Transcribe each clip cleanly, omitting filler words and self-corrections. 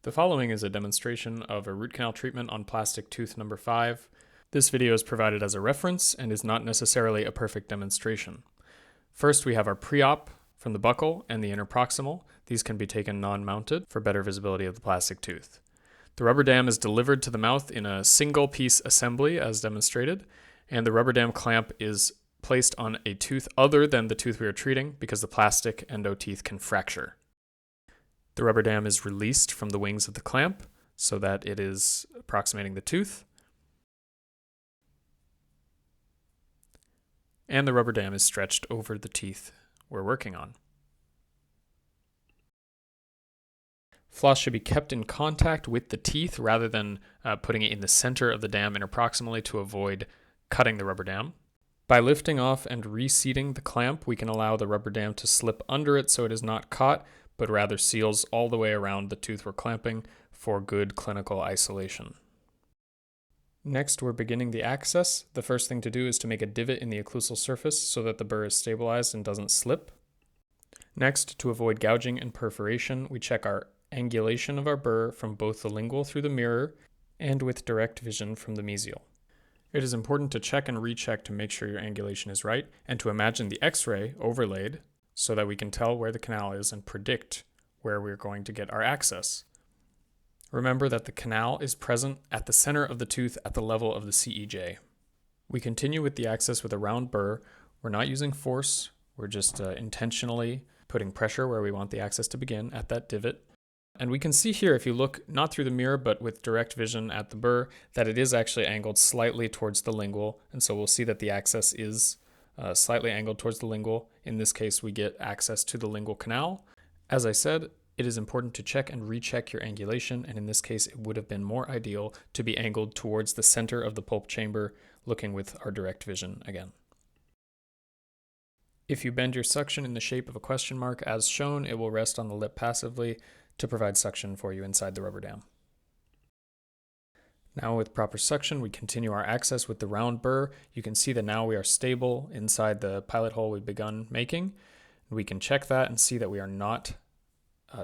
The following is a demonstration of a root canal treatment on plastic tooth number 5. This video is provided as a reference and is not necessarily a perfect demonstration. First, we have our pre-op from the buccal and the interproximal. These can be taken non-mounted for better visibility of the plastic tooth. The rubber dam is delivered to the mouth in a single piece assembly as demonstrated, and the rubber dam clamp is placed on a tooth other than the tooth we are treating because the plastic endo teeth can fracture. The rubber dam is released from the wings of the clamp so that it is approximating the tooth. And the rubber dam is stretched over the teeth we're working on. Floss should be kept in contact with the teeth rather than putting it in the center of the dam interproximally to avoid cutting the rubber dam. By lifting off and reseating the clamp, we can allow the rubber dam to slip under it so it is not caught, but rather seals all the way around the tooth we're clamping for good clinical isolation. Next, we're beginning the access. The first thing to do is to make a divot in the occlusal surface so that the burr is stabilized and doesn't slip. Next, to avoid gouging and perforation, we check our angulation of our burr from both the lingual through the mirror and with direct vision from the mesial. It is important to check and recheck to make sure your angulation is right and to imagine the X-ray overlaid so that we can tell where the canal is and predict where we're going to get our access. Remember that the canal is present at the center of the tooth at the level of the CEJ. We continue with the access with a round burr. We're not using force, we're just intentionally putting pressure where we want the access to begin at that divot. And we can see here, if you look not through the mirror but with direct vision at the burr, that it is actually angled slightly towards the lingual, and so we'll see that the access is slightly angled towards the lingual. In this case, we get access to the lingual canal. As I said, it is important to check and recheck your angulation, and in this case, it would have been more ideal to be angled towards the center of the pulp chamber, looking with our direct vision again. If you bend your suction in the shape of a question mark as shown, it will rest on the lip passively to provide suction for you inside the rubber dam. Now with proper suction, we continue our access with the round burr. You can see that now we are stable inside the pilot hole we've begun making. We can check that and see that we are not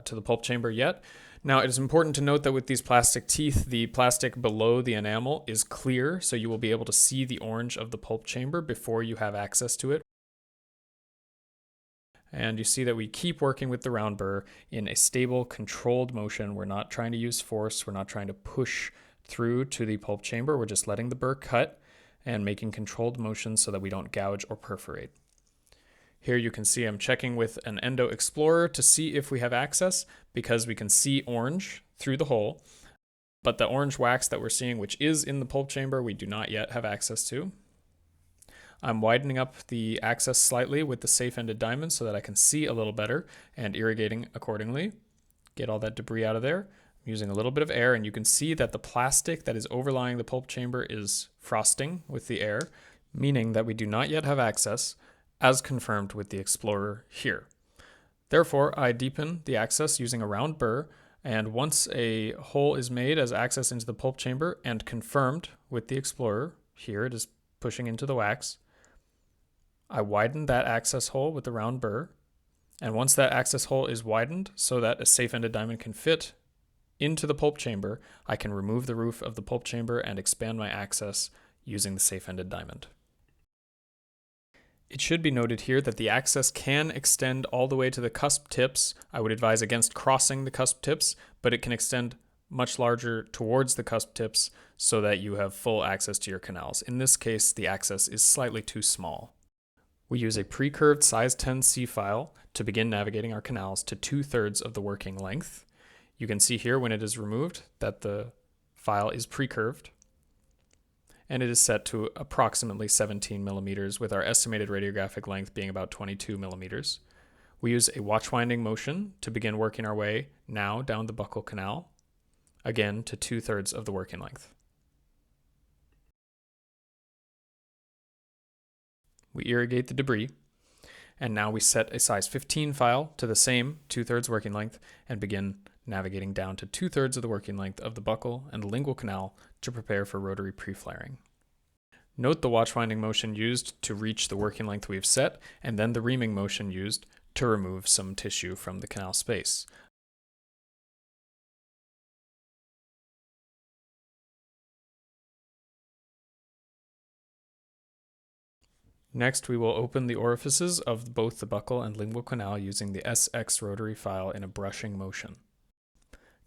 to the pulp chamber yet. Now it is important to note that with these plastic teeth, the plastic below the enamel is clear, so you will be able to see the orange of the pulp chamber before you have access to it. And you see that we keep working with the round burr in a stable, controlled motion. We're not trying to use force. We're not trying to push through to the pulp chamber. We're just letting the burr cut and making controlled motions so that we don't gouge or perforate. Here you can see I'm checking with an Endo Explorer to see if we have access because we can see orange through the hole, but the orange wax that we're seeing, which is in the pulp chamber, we do not yet have access to. I'm widening up the access slightly with the safe-ended diamond so that I can see a little better and irrigating accordingly. Get all that debris out of there. I'm using a little bit of air, and you can see that the plastic that is overlying the pulp chamber is frosting with the air, meaning that we do not yet have access, as confirmed with the Explorer here. Therefore, I deepen the access using a round burr, and once a hole is made as access into the pulp chamber and confirmed with the Explorer, here it is pushing into the wax, I widen that access hole with the round burr, and once that access hole is widened so that a safe-ended diamond can fit into the pulp chamber, I can remove the roof of the pulp chamber and expand my access using the safe-ended diamond. It should be noted here that the access can extend all the way to the cusp tips. I would advise against crossing the cusp tips, but it can extend much larger towards the cusp tips so that you have full access to your canals. In this case, the access is slightly too small. We use a pre-curved size 10 C file to begin navigating our canals to 2/3 of the working length. You can see here when it is removed that the file is pre-curved, and it is set to approximately 17 millimeters with our estimated radiographic length being about 22 millimeters. We use a watch winding motion to begin working our way now down the buccal canal, again to 2/3 of the working length. We irrigate the debris, and now we set a size 15 file to the same 2/3 working length and begin navigating down to 2/3 of the working length of the buccal and the lingual canal to prepare for rotary pre-flaring. Note the watch winding motion used to reach the working length we've set, and then the reaming motion used to remove some tissue from the canal space. Next, we will open the orifices of both the buccal and lingual canal using the SX rotary file in a brushing motion.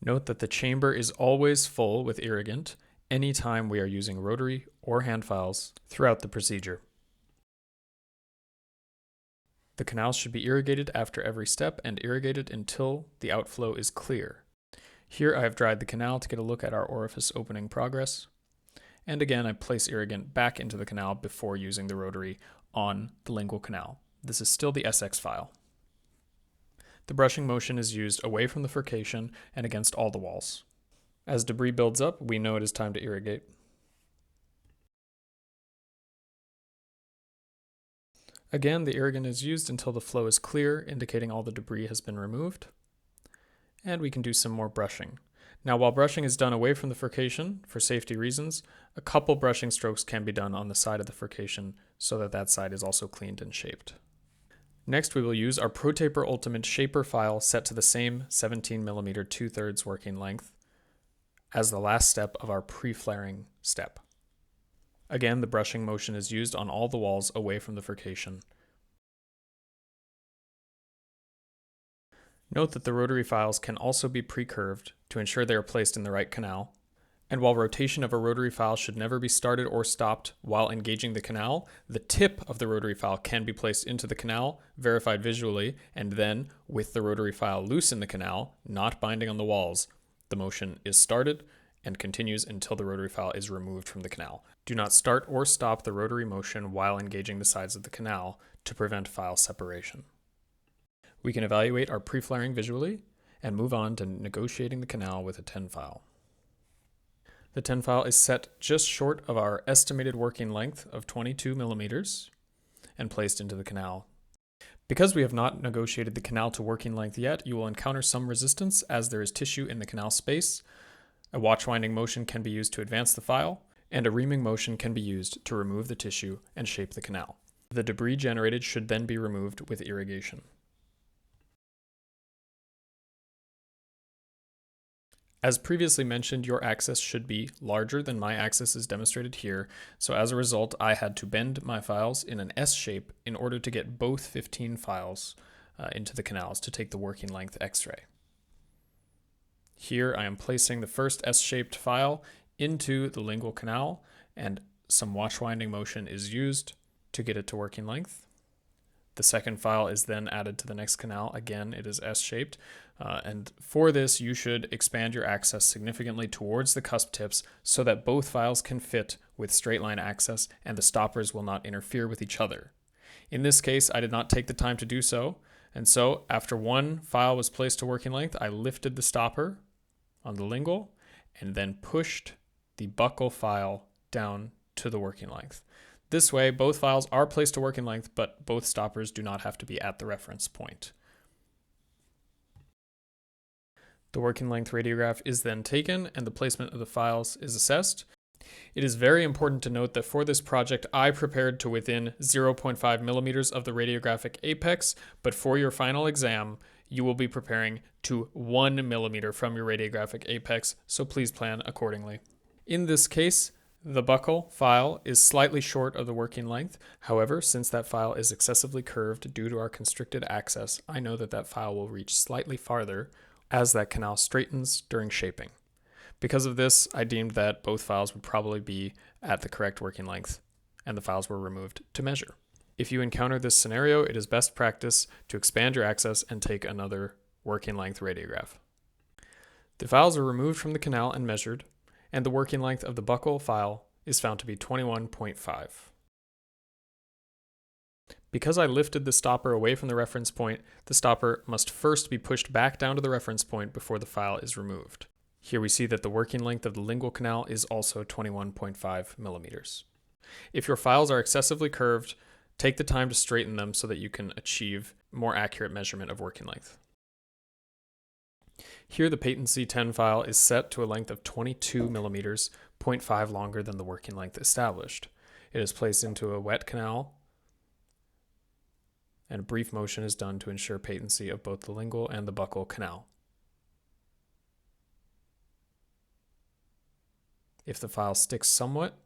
Note that the chamber is always full with irrigant anytime we are using rotary or hand files throughout the procedure. The canals should be irrigated after every step and irrigated until the outflow is clear. Here I have dried the canal to get a look at our orifice opening progress. And again, I place irrigant back into the canal before using the rotary on the lingual canal. This is still the SX file. The brushing motion is used away from the furcation and against all the walls. As debris builds up, we know it is time to irrigate. Again, the irrigant is used until the flow is clear, indicating all the debris has been removed. And we can do some more brushing. Now, while brushing is done away from the furcation, for safety reasons, a couple brushing strokes can be done on the side of the furcation so that that side is also cleaned and shaped. Next, we will use our ProTaper Ultimate Shaper file set to the same 17mm 2/3 working length as the last step of our pre-flaring step. Again, the brushing motion is used on all the walls away from the furcation. Note that the rotary files can also be pre-curved to ensure they are placed in the right canal. And while rotation of a rotary file should never be started or stopped while engaging the canal, the tip of the rotary file can be placed into the canal, verified visually, and then, with the rotary file loose in the canal, not binding on the walls, the motion is started and continues until the rotary file is removed from the canal. Do not start or stop the rotary motion while engaging the sides of the canal to prevent file separation. We can evaluate our pre-flaring visually and move on to negotiating the canal with a 10 file. The 10 file is set just short of our estimated working length of 22mm and placed into the canal. Because we have not negotiated the canal to working length yet, you will encounter some resistance as there is tissue in the canal space. A watch winding motion can be used to advance the file, and a reaming motion can be used to remove the tissue and shape the canal. The debris generated should then be removed with irrigation. As previously mentioned, your axis should be larger than my axis is demonstrated here, so as a result, I had to bend my files in an S shape in order to get both 15 files into the canals to take the working length X-ray. Here I am placing the first S-shaped file into the lingual canal, and some watch winding motion is used to get it to working length. The second file is then added to the next canal. Again, it is S-shaped. And for this, you should expand your access significantly towards the cusp tips so that both files can fit with straight line access and the stoppers will not interfere with each other. In this case, I did not take the time to do so. And so after one file was placed to working length, I lifted the stopper on the lingual and then pushed the buccal file down to the working length. This way, both files are placed to working length, but both stoppers do not have to be at the reference point. The working length radiograph is then taken and the placement of the files is assessed. It is very important to note that for this project, I prepared to within 0.5 millimeters of the radiographic apex, but for your final exam, you will be preparing to 1 millimeter from your radiographic apex, so please plan accordingly. In this case, the buccal file is slightly short of the working length. However, since that file is excessively curved due to our constricted access, I know that that file will reach slightly farther as that canal straightens during shaping. Because of this, I deemed that both files would probably be at the correct working length, and the files were removed to measure. If you encounter this scenario, it is best practice to expand your access and take another working length radiograph. The files are removed from the canal and measured, and the working length of the buccal file is found to be 21.5. Because I lifted the stopper away from the reference point, the stopper must first be pushed back down to the reference point before the file is removed. Here we see that the working length of the lingual canal is also 21.5 millimeters. If your files are excessively curved, take the time to straighten them so that you can achieve more accurate measurement of working length. Here the patency 10 file is set to a length of 22 millimeters, 0.5 longer than the working length established. It is placed into a wet canal, and a brief motion is done to ensure patency of both the lingual and the buccal canal. If the file sticks somewhat,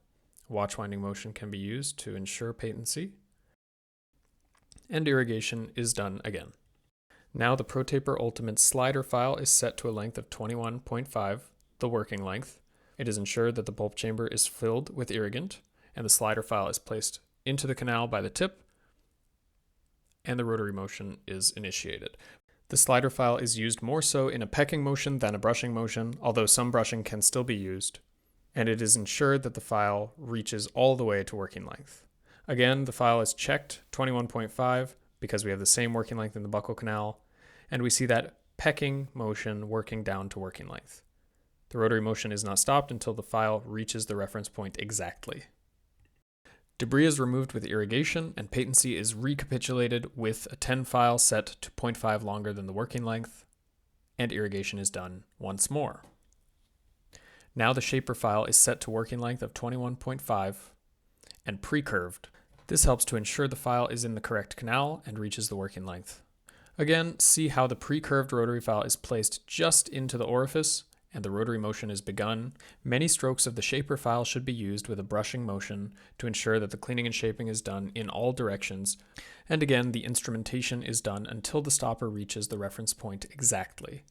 watch winding motion can be used to ensure patency. and irrigation is done again. Now the ProTaper Ultimate slider file is set to a length of 21.5, the working length. It is ensured that the bulb chamber is filled with irrigant, and the slider file is placed into the canal by the tip, and the rotary motion is initiated. The slider file is used more so in a pecking motion than a brushing motion, although some brushing can still be used, and it is ensured that the file reaches all the way to working length. Again, the file is checked 21.5 because we have the same working length in the buccal canal, and we see that pecking motion working down to working length. The rotary motion is not stopped until the file reaches the reference point exactly. Debris is removed with irrigation, and patency is recapitulated with a 10 file set to 0.5 longer than the working length, and irrigation is done once more. Now the shaper file is set to working length of 21.5 and pre-curved. This helps to ensure the file is in the correct canal and reaches the working length. Again, see how the pre-curved rotary file is placed just into the orifice and the rotary motion is begun. Many strokes of the shaper file should be used with a brushing motion to ensure that the cleaning and shaping is done in all directions. And again, the instrumentation is done until the stopper reaches the reference point exactly.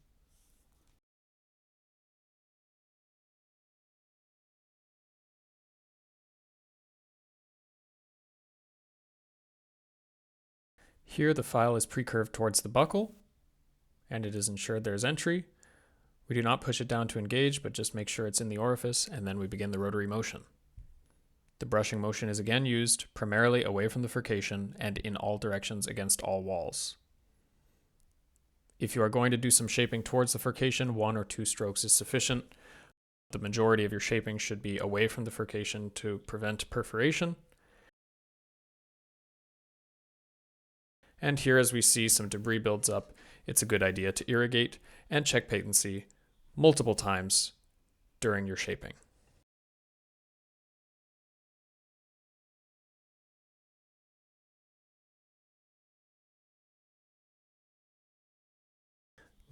Here the file is pre-curved towards the buccal, and it is ensured there is entry. We do not push it down to engage, but just make sure it's in the orifice, and then we begin the rotary motion. The brushing motion is again used primarily away from the furcation and in all directions against all walls. If you are going to do some shaping towards the furcation, 1 or 2 strokes is sufficient. The majority of your shaping should be away from the furcation to prevent perforation. And here, as we see some debris builds up, it's a good idea to irrigate and check patency multiple times during your shaping.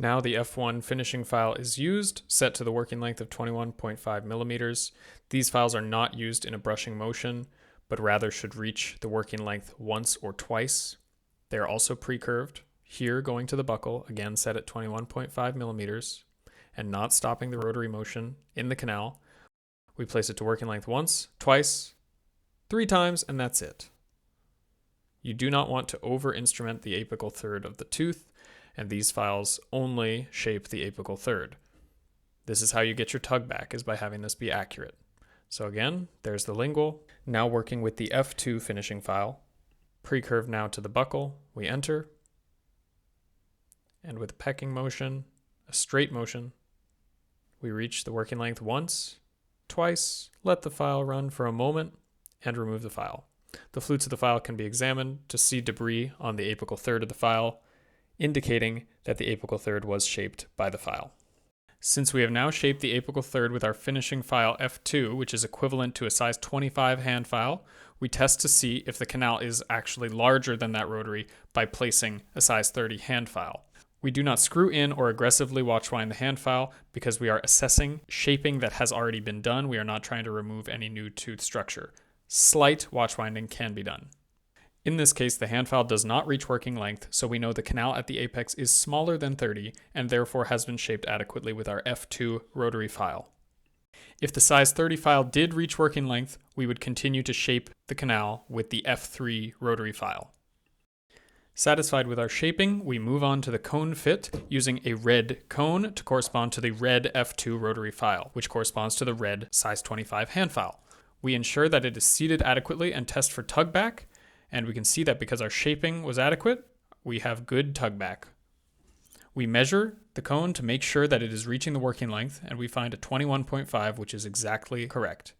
Now the F1 finishing file is used, set to the working length of 21.5 millimeters. These files are not used in a brushing motion, but rather should reach the working length once or twice. They are also pre-curved, here going to the buccal, again set at 21.5 millimeters, and not stopping the rotary motion in the canal. We place it to working length once, twice, 3 times, and that's it. You do not want to over-instrument the apical third of the tooth, and these files only shape the apical third. This is how you get your tug back, is by having this be accurate. So again, there's the lingual. Now working with the F2 finishing file. Pre-curve now to the buccal, we enter, and with a pecking motion, a straight motion, we reach the working length once, twice, let the file run for a moment, and remove the file. The flutes of the file can be examined to see debris on the apical third of the file, indicating that the apical third was shaped by the file. Since we have now shaped the apical third with our finishing file F2, which is equivalent to a size 25 hand file, we test to see if the canal is actually larger than that rotary by placing a size 30 hand file. We do not screw in or aggressively watch wind the hand file because we are assessing shaping that has already been done. We are not trying to remove any new tooth structure. Slight watch winding can be done. In this case, the hand file does not reach working length, so we know the canal at the apex is smaller than 30 and therefore has been shaped adequately with our F2 rotary file. If the size 30 file did reach working length, we would continue to shape the canal with the F3 rotary file. Satisfied with our shaping, we move on to the cone fit using a red cone to correspond to the red F2 rotary file, which corresponds to the red size 25 hand file. We ensure that it is seated adequately and test for tug back, and we can see that because our shaping was adequate, we have good tug back. We measure the cone to make sure that it is reaching the working length, and we find a 21.5, which is exactly correct.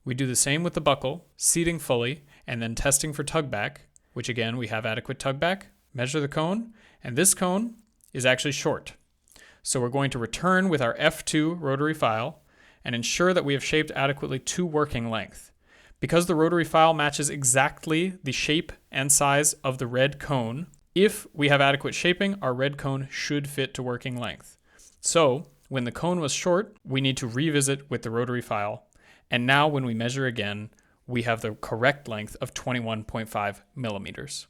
We do the same with the buccal, seating fully, and then testing for tug back, which again, we have adequate tug back, measure the cone, and this cone is actually short. So we're going to return with our F2 rotary file and ensure that we have shaped adequately to working length. Because the rotary file matches exactly the shape and size of the red cone, if we have adequate shaping, our red cone should fit to working length. So when the cone was short, we need to revisit with the rotary file. And now when we measure again, we have the correct length of 21.5 millimeters.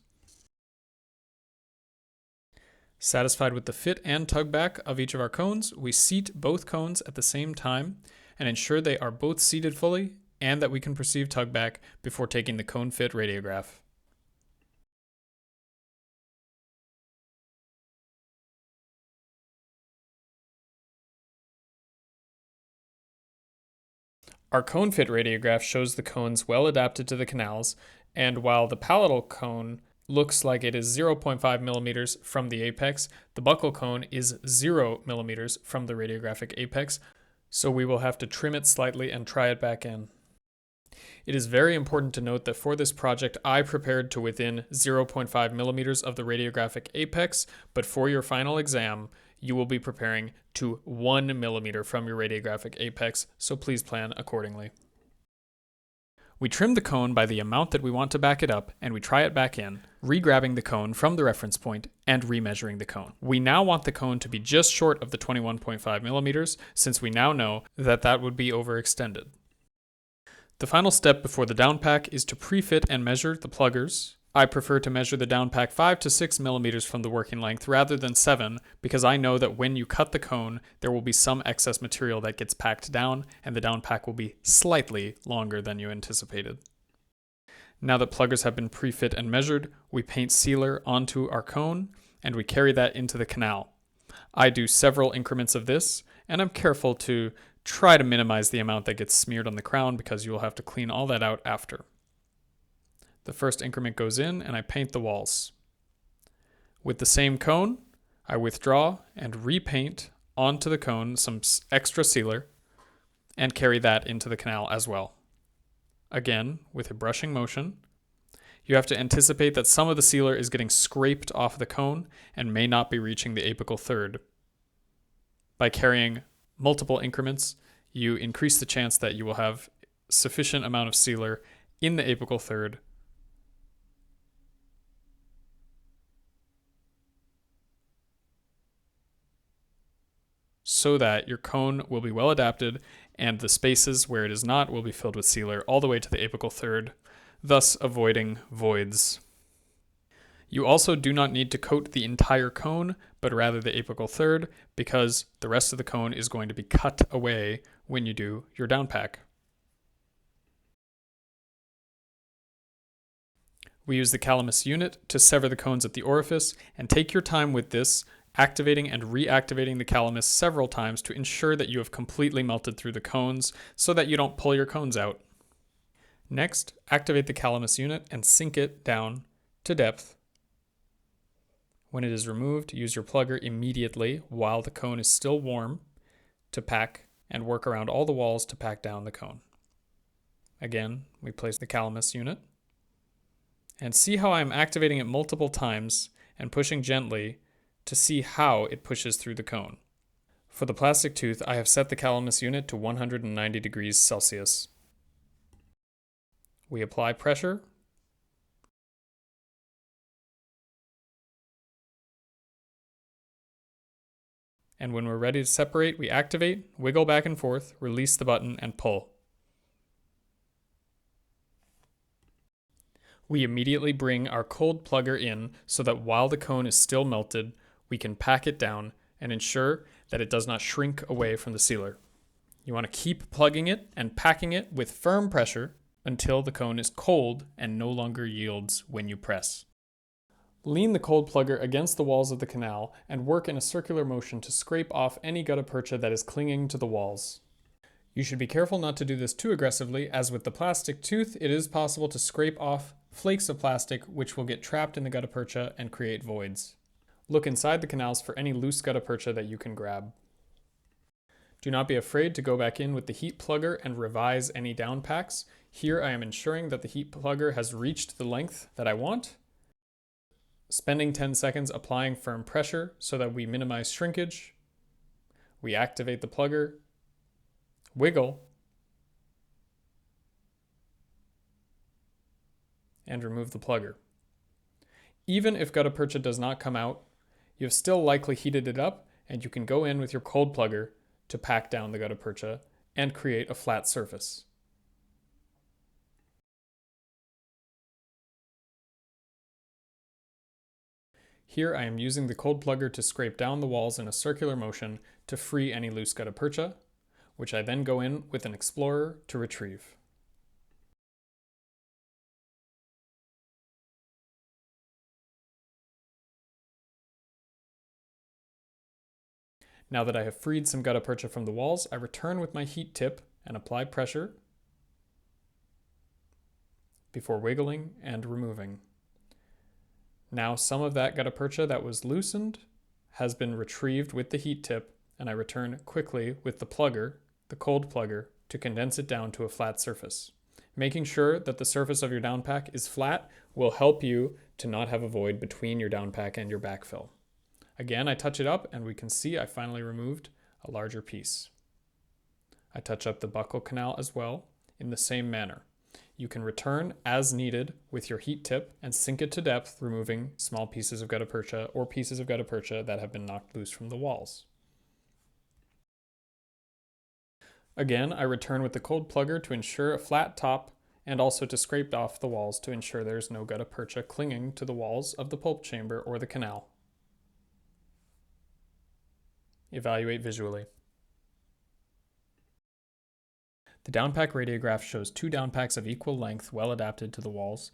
Satisfied with the fit and tug back of each of our cones, we seat both cones at the same time and ensure they are both seated fully and that we can perceive tug back before taking the cone fit radiograph. Our cone fit radiograph shows the cones well adapted to the canals, and while the palatal cone looks like it is 0.5 millimeters from the apex, the buccal cone is 0 millimeters from the radiographic apex, so we will have to trim it slightly and try it back in. It is very important to note that for this project, I prepared to within 0.5 millimeters of the radiographic apex, but for your final exam, you will be preparing to 1 millimeter from your radiographic apex, so please plan accordingly. We trim the cone by the amount that we want to back it up, and we try it back in, re-grabbing the cone from the reference point and remeasuring the cone. We now want the cone to be just short of the 21.5 millimeters, since we now know that that would be overextended. The final step before the down pack is to pre-fit and measure the pluggers. I prefer to measure the down pack 5 to 6 millimeters from the working length rather than 7 because I know that when you cut the cone, there will be some excess material that gets packed down and the down pack will be slightly longer than you anticipated. Now that pluggers have been pre-fit and measured, we paint sealer onto our cone and we carry that into the canal. I do several increments of this and I'm careful to try to minimize the amount that gets smeared on the crown because you will have to clean all that out after. The first increment goes in and I paint the walls. With the same cone, I withdraw and repaint onto the cone some extra sealer and carry that into the canal as well. Again, with a brushing motion, you have to anticipate that some of the sealer is getting scraped off the cone and may not be reaching the apical third. By carrying multiple increments, you increase the chance that you will have sufficient amount of sealer in the apical third so that your cone will be well adapted and the spaces where it is not will be filled with sealer all the way to the apical third, thus avoiding voids. You also do not need to coat the entire cone, but rather the apical third, because the rest of the cone is going to be cut away when you do your down pack. We use the calamus unit to sever the cones at the orifice, and take your time with this, activating and reactivating the calamus several times to ensure that you have completely melted through the cones so that you don't pull your cones out. Next, activate the calamus unit and sink it down to depth. When it is removed, use your plugger immediately while the cone is still warm to pack and work around all the walls to pack down the cone. Again, we place the calamus unit and see how I'm activating it multiple times and pushing gently to see how it pushes through the cone. For the plastic tooth, I have set the calamus unit to 190 degrees Celsius. We apply pressure and when we're ready to separate, we activate, wiggle back and forth, release the button, and pull. We immediately bring our cold plugger in so that while the cone is still melted, we can pack it down and ensure that it does not shrink away from the sealer. You want to keep plugging it and packing it with firm pressure until the cone is cold and no longer yields when you press. Lean the cold plugger against the walls of the canal and work in a circular motion to scrape off any gutta percha that is clinging to the walls. You should be careful not to do this too aggressively, as with the plastic tooth, it is possible to scrape off flakes of plastic which will get trapped in the gutta percha and create voids. Look inside the canals for any loose gutta percha that you can grab. Do not be afraid to go back in with the heat plugger and revise any down packs. Here I am ensuring that the heat plugger has reached the length that I want, spending 10 seconds applying firm pressure so that we minimize shrinkage. We activate the plugger, wiggle, and remove the plugger. Even if gutta percha does not come out, you have still likely heated it up, and you can go in with your cold plugger to pack down the gutta percha and create a flat surface. Here I am using the cold plugger to scrape down the walls in a circular motion to free any loose gutta percha, which I then go in with an explorer to retrieve. Now that I have freed some gutta percha from the walls, I return with my heat tip and apply pressure before wiggling and removing. Now some of that gutta percha that was loosened has been retrieved with the heat tip, and I return quickly with the plugger, the cold plugger, to condense it down to a flat surface. Making sure that the surface of your down pack is flat will help you to not have a void between your down pack and your backfill. Again, I touch it up and we can see I finally removed a larger piece. I touch up the buccal canal as well in the same manner. You can return as needed with your heat tip and sink it to depth, removing small pieces of gutta percha or pieces of gutta percha that have been knocked loose from the walls. Again, I return with the cold plugger to ensure a flat top and also to scrape off the walls to ensure there's no gutta percha clinging to the walls of the pulp chamber or the canal. Evaluate visually. The downpack radiograph shows 2 downpacks of equal length well adapted to the walls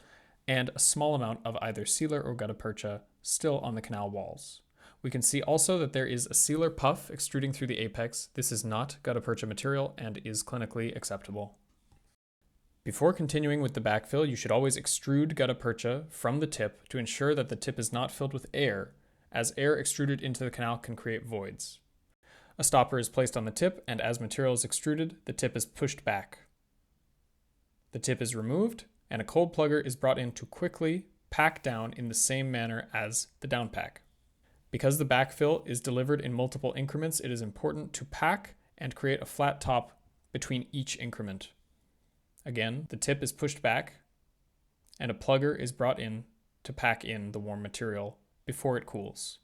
and a small amount of either sealer or gutta percha still on the canal walls. We can see also that there is a sealer puff extruding through the apex. This is not gutta percha material and is clinically acceptable. Before continuing with the backfill, you should always extrude gutta percha from the tip to ensure that the tip is not filled with air, as air extruded into the canal can create voids. A stopper is placed on the tip, and as material is extruded, the tip is pushed back. The tip is removed, and a cold plugger is brought in to quickly pack down in the same manner as the downpack. Because the backfill is delivered in multiple increments, it is important to pack and create a flat top between each increment. Again, the tip is pushed back, and a plugger is brought in to pack in the warm material before it cools.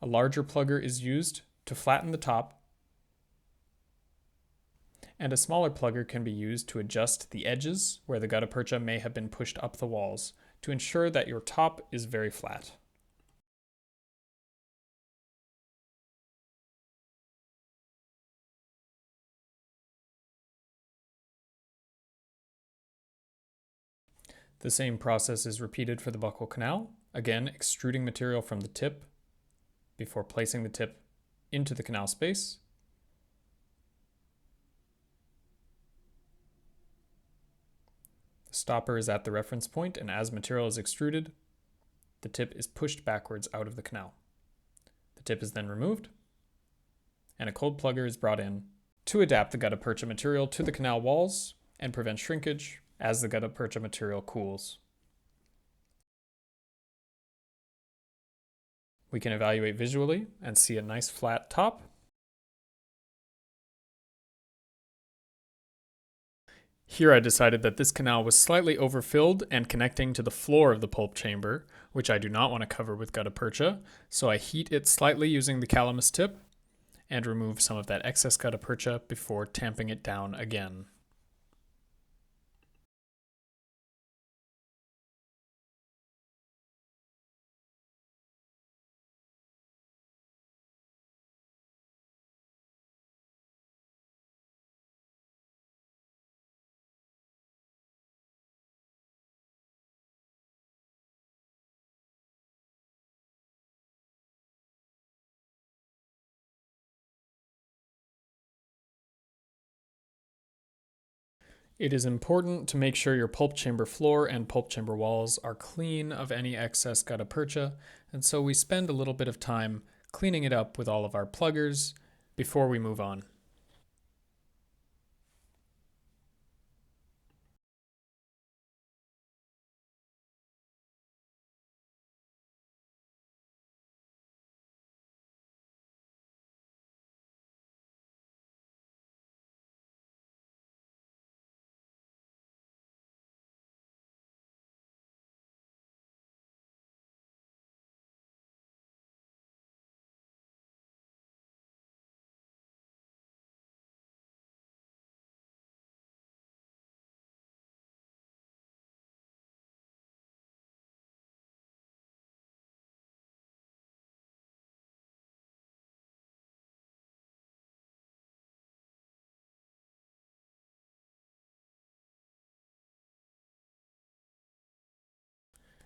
A larger plugger is used to flatten the top, and a smaller plugger can be used to adjust the edges where the gutta percha may have been pushed up the walls to ensure that your top is very flat. The same process is repeated for the buccal canal, again extruding material from the tip before placing the tip into the canal space. The stopper is at the reference point, and as material is extruded, the tip is pushed backwards out of the canal. The tip is then removed, and a cold plugger is brought in to adapt the gutta percha material to the canal walls and prevent shrinkage as the gutta percha material cools. We can evaluate visually and see a nice flat top. Here I decided that this canal was slightly overfilled and connecting to the floor of the pulp chamber, which I do not want to cover with gutta percha, so I heat it slightly using the calamus tip and remove some of that excess gutta percha before tamping it down again. It is important to make sure your pulp chamber floor and pulp chamber walls are clean of any excess gutta percha, and so we spend a little bit of time cleaning it up with all of our pluggers before we move on.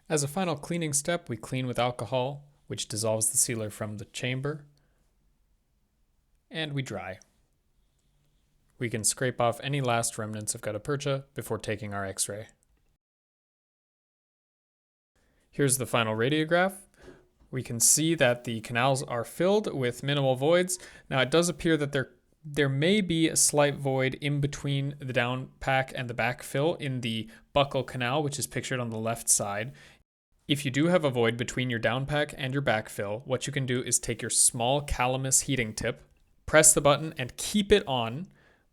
As a final cleaning step, we clean with alcohol, which dissolves the sealer from the chamber, and we dry. We can scrape off any last remnants of gutta percha before taking our x-ray. Here's the final radiograph. We can see that the canals are filled with minimal voids. Now it does appear that there may be a slight void in between the down pack and the back fill in the buccal canal, which is pictured on the left side. If you do have a void between your down pack and your back fill, what you can do is take your small calamus heating tip, press the button and keep it on,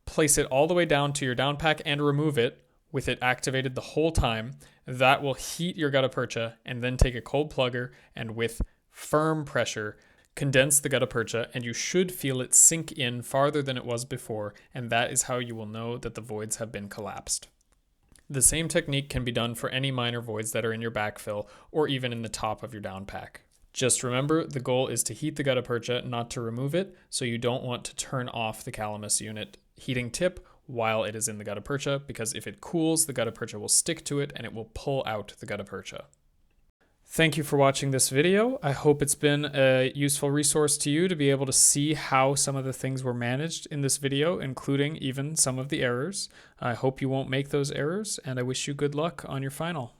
place it all the way down to your down pack and remove it with it activated the whole time. That will heat your gutta percha, and then take a cold plugger and with firm pressure condense the gutta percha, and you should feel it sink in farther than it was before, and that is how you will know that the voids have been collapsed. The same technique can be done for any minor voids that are in your backfill or even in the top of your down pack. Just remember, the goal is to heat the gutta percha, not to remove it, so you don't want to turn off the calamus unit heating tip while it is in the gutta percha, because if it cools, the gutta percha will stick to it and it will pull out the gutta percha. Thank you for watching this video. I hope it's been a useful resource to you to be able to see how some of the things were managed in this video, including even some of the errors. I hope you won't make those errors, and I wish you good luck on your final.